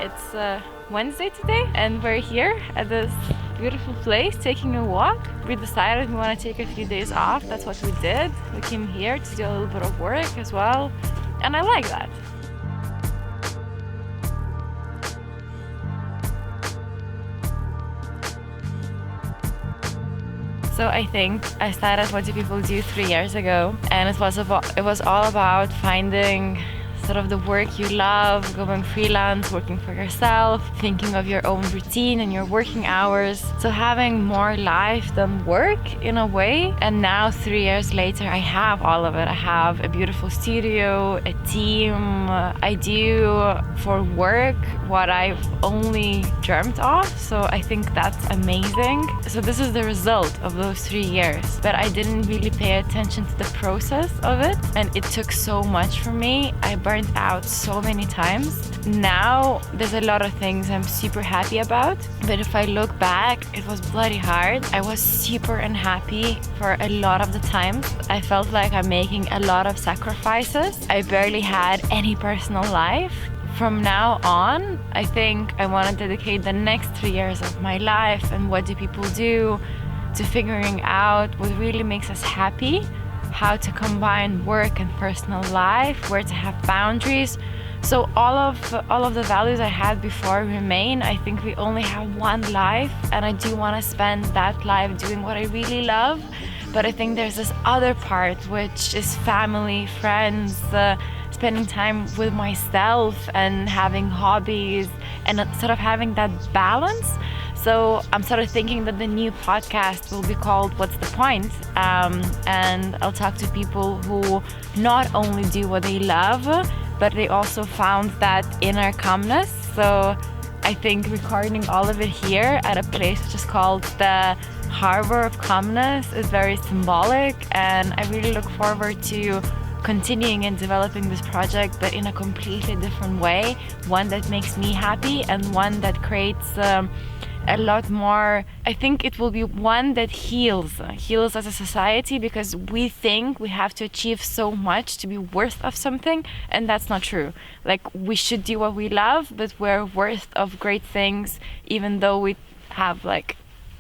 It's Wednesday today, and we're here at this beautiful place taking a walk. We decided we want to take a few days off. That's what we did. We came here to do a little bit of work as well, and I like that. So I think I started What Do People Do 3 years ago, and it was all about finding sort of the work you love, going freelance, working for yourself, thinking of your own routine and your working hours. So having more life than work in a way. And now 3 years later, I have all of it. I have a beautiful studio, a team. I do for work what I've only dreamt of. So I think that's amazing. So this is the result of those 3 years. But I didn't really pay attention to the process of it. And it took so much from me. I burnt out so many times. Now there's a lot of things I'm super happy about, but if I look back, it was bloody hard. I was super unhappy for a lot of the times. I felt like I'm making a lot of sacrifices. I barely had any personal life. From now on, I think I want to dedicate the next 3 years of my life and what do people do to figuring out what really makes us happy, how to combine work and personal life, where to have boundaries. So all of the values I had before remain. I think we only have one life, and I do want to spend that life doing what I really love. But I think there's this other part, which is family, friends, spending time with myself and having hobbies and sort of having that balance. So I'm sort of thinking that the new podcast will be called What's the Point? And I'll talk to people who not only do what they love, but they also found that inner calmness. So I think recording all of it here at a place which is called the Harbor of Calmness is very symbolic, and I really look forward to continuing and developing this project, but in a completely different way, one that makes me happy and one that creates a lot more. I think it will be one that heals as a society, because we think we have to achieve so much to be worth of something, and that's not true. Like, we should do what we love, but we're worth of great things even though we have like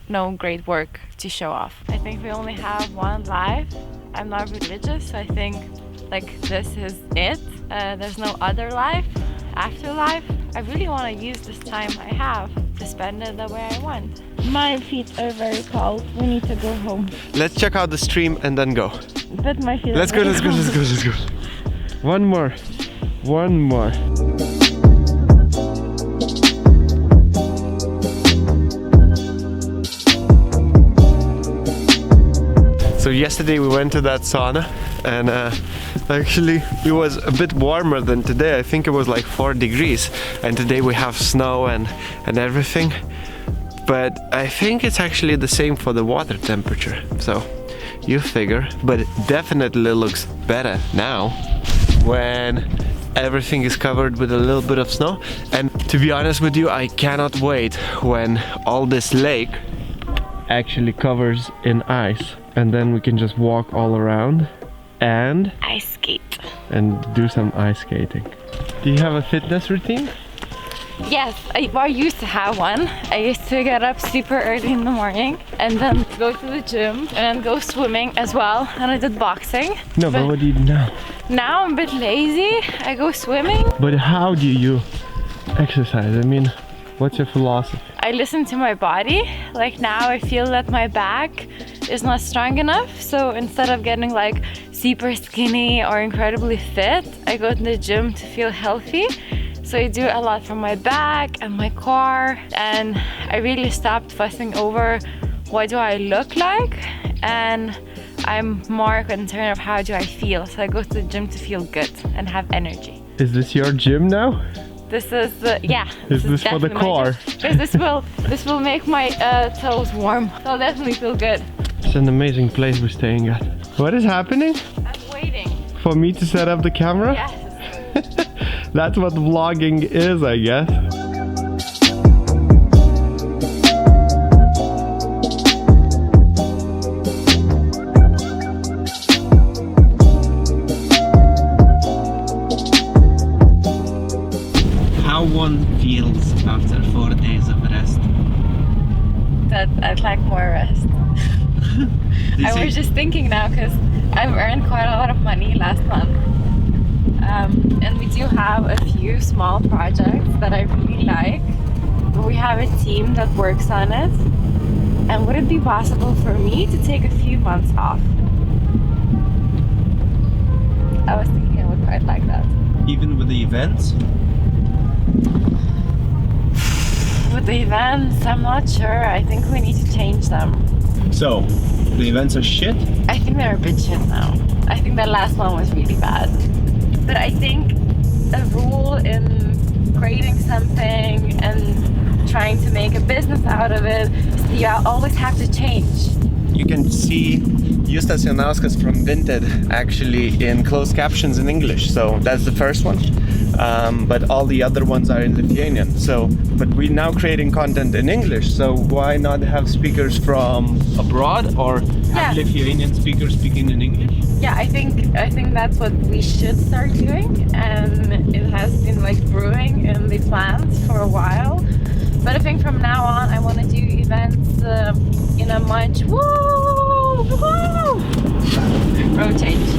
no great work to show off. I think we only have one life. I'm not religious, so I think like this is it. There's no other life, afterlife. I really want to use this time I have to spend it the way I want. My feet are very cold. We need to go home. Let's check out the stream and then go. But my feet Let's are go. very cold. One more. So yesterday we went to that sauna, and actually it was a bit warmer than today. I think it was like 4 degrees, and today we have snow and everything. But I think it's actually the same for the water temperature. So you figure, but it definitely looks better now when everything is covered with a little bit of snow. And to be honest with you, I cannot wait when all this lake actually covers in ice, and then we can just walk all around and ice skate and do some ice skating. Do you have a fitness routine? Yes, I used to have one. I used to get up super early in the morning and then go to the gym and then go swimming as well, and I did boxing. No, but what do you do now? Now I'm a bit lazy. I go swimming. But how do you exercise? I mean, what's your philosophy? I listen to my body. Like now I feel that my back is not strong enough, so instead of getting like super skinny or incredibly fit, I go to the gym to feel healthy. So I do a lot for my back and my core, and I really stopped fussing over what do I look like, and I'm more concerned of how do I feel. So I go to the gym to feel good and have energy. Is this your gym now? This is yeah. Is this for the core? Because this will make my toes warm. So I'll definitely feel good. It's an amazing place we're staying at. What is happening? I'm waiting. For me to set up the camera? Yes. That's what vlogging is, I guess. How one feels after 4 days of rest? That I'd like more rest. I was just thinking now because I've earned quite a lot of money last month. And we do have a few small projects that I really like, but we have a team that works on it. And would it be possible for me to take a few months off? I was thinking I would quite like that. Even with the events? With the events, I'm not sure. I think we need to change them. So, the events are shit? I think they're a bit shit now. I think that last one was really bad. But I think a rule in creating something and trying to make a business out of it, you always have to change. You can see Justas Jonauskas from Vinted actually in closed captions in English. So that's the first one. But all the other ones are in Lithuanian. So, but we're now creating content in English. So why not have speakers from abroad or have Lithuanian speakers speaking in English? Yeah, I think that's what we should start doing, and it has been like brewing in the plans for a while. But I think from now on, I want to do events in a much road change.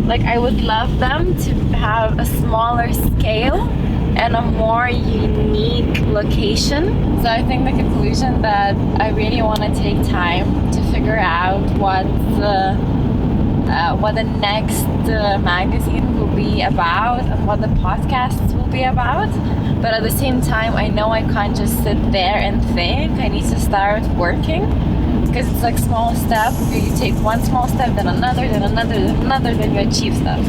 Like I would love them to have a smaller scale and a more unique location. So I think the conclusion that I really want to take time to figure out what the next magazine will be about and what the podcasts will be about. But at the same time, I know I can't just sit there and think. I need to start working. Because it's like small steps. You take one small step, then another, then another, then another, then you achieve stuff.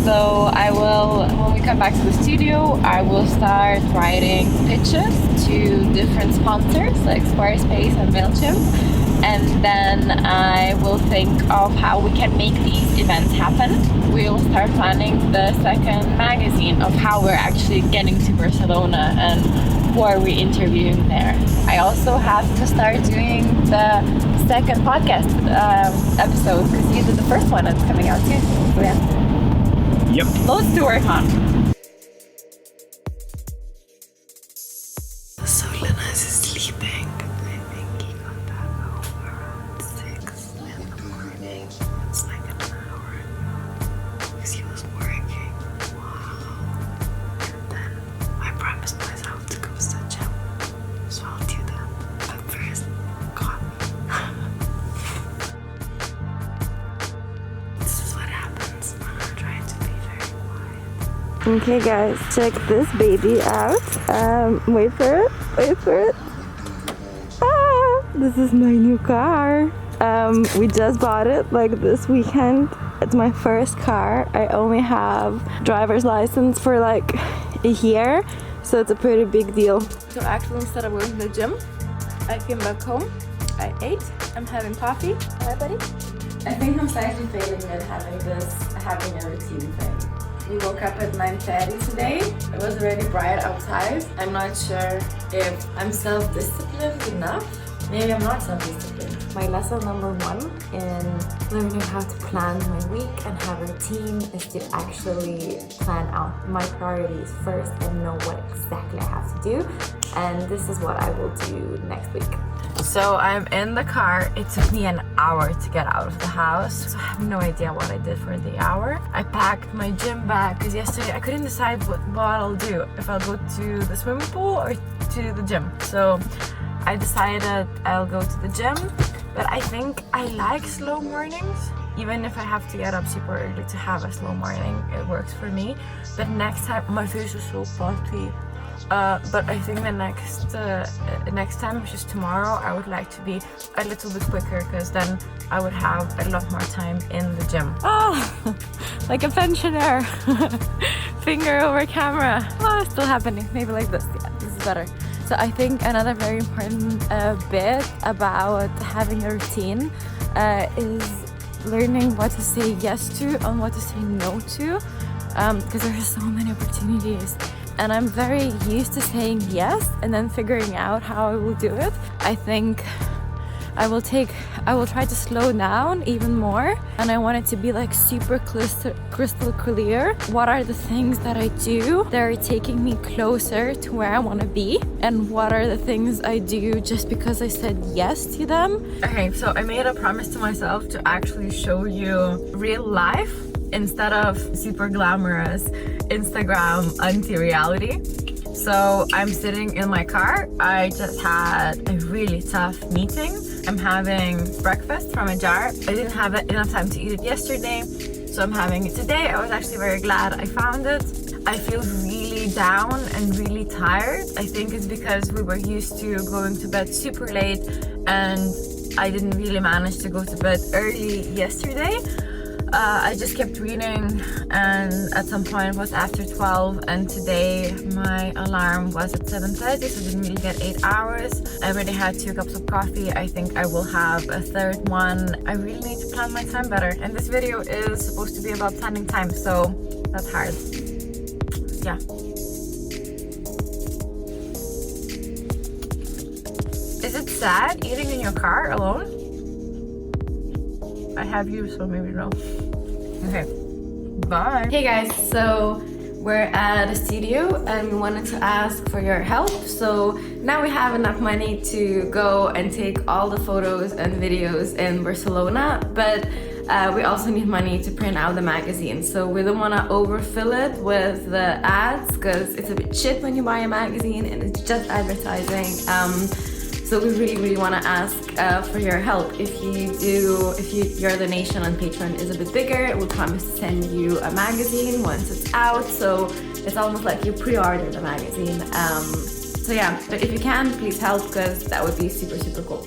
So I will, when we come back to the studio, I will start writing pitches to different sponsors like Squarespace and MailChimp. And then I will think of how we can make these events happen. We will start planning the second magazine of how we're actually getting to Barcelona and who are we interviewing there. I also have to start doing the second podcast episode because you did the first one and it's coming out soon. So yeah. Yep. Loads to work on. So Linas is sleeping. I think he got back home around 6 in the morning. It's like an hour ago because he was working. Wow. And then I promised myself to go to the gym. So I'll do that. But first, coffee. This is what happens when I'm trying to be very quiet. Okay guys, check this baby out. Wait for it. This is my new car. We just bought it like this weekend. It's my first car. I only have driver's license for like a year, so it's a pretty big deal. So actually instead of going to the gym, I came back home, I ate, I'm having coffee. Hi buddy. I think I'm slightly failing at having a routine thing. We woke up at 9:30 today. It was already bright outside. I'm not sure if I'm self-disciplined enough. Maybe I'm not self-disciplined. My lesson number 1 in learning how to plan my week and have a routine is to actually plan out my priorities first and know what exactly I have to do. And this is what I will do next week. So I'm in the car. It took me an hour to get out of the house. So I have no idea what I did for the hour. I packed my gym bag because yesterday I couldn't decide what I'll do. If I'll go to the swimming pool or to the gym. So I decided I'll go to the gym. But I think I like slow mornings. Even if I have to get up super early to have a slow morning, it works for me. But next time, my face is so puffy. But I think the next time, which is tomorrow, I would like to be a little bit quicker because then I would have a lot more time in the gym. Oh, like a pensioner. Finger over camera. Oh, it's still happening. Maybe like this. Yeah, this is better. So I think another very important bit about having a routine is learning what to say yes to and what to say no to, because there are so many opportunities. And I'm very used to saying yes and then figuring out how I will do it. I think I will take I will try to slow down even more, and I want it to be like super crystal clear. What are the things that I do that are taking me closer to where I want to be, and what are the things I do just because I said yes to them. Okay, so I made a promise to myself to actually show you real life instead of super glamorous Instagram anti-reality. So I'm sitting in my car. I just had a really tough meeting. I'm having breakfast from a jar. I didn't have enough time to eat it yesterday, so I'm having it today. I was actually very glad I found it. I feel really down and really tired. I think it's because we were used to going to bed super late, and I didn't really manage to go to bed early yesterday. I just kept reading, and at some point it was after 12, and today my alarm was at 7:30, so I didn't really get 8 hours. I already had 2 cups of coffee. I think I will have a third one. I really need to plan my time better, and this video is supposed to be about planning time, so that's hard. Yeah. Is it sad eating in your car alone? I have you, so maybe no. Okay, bye. Hey guys, so we're at a studio and we wanted to ask for your help. So now we have enough money to go and take all the photos and videos in Barcelona, but we also need money to print out the magazine. So we don't want to overfill it with the ads because it's a bit shit when you buy a magazine and it's just advertising. So we really want to ask for your help. If your donation on Patreon is a bit bigger, we'll promise to send you a magazine once it's out. So it's almost like you pre-order the magazine. So yeah, but if you can, please help because that would be super cool.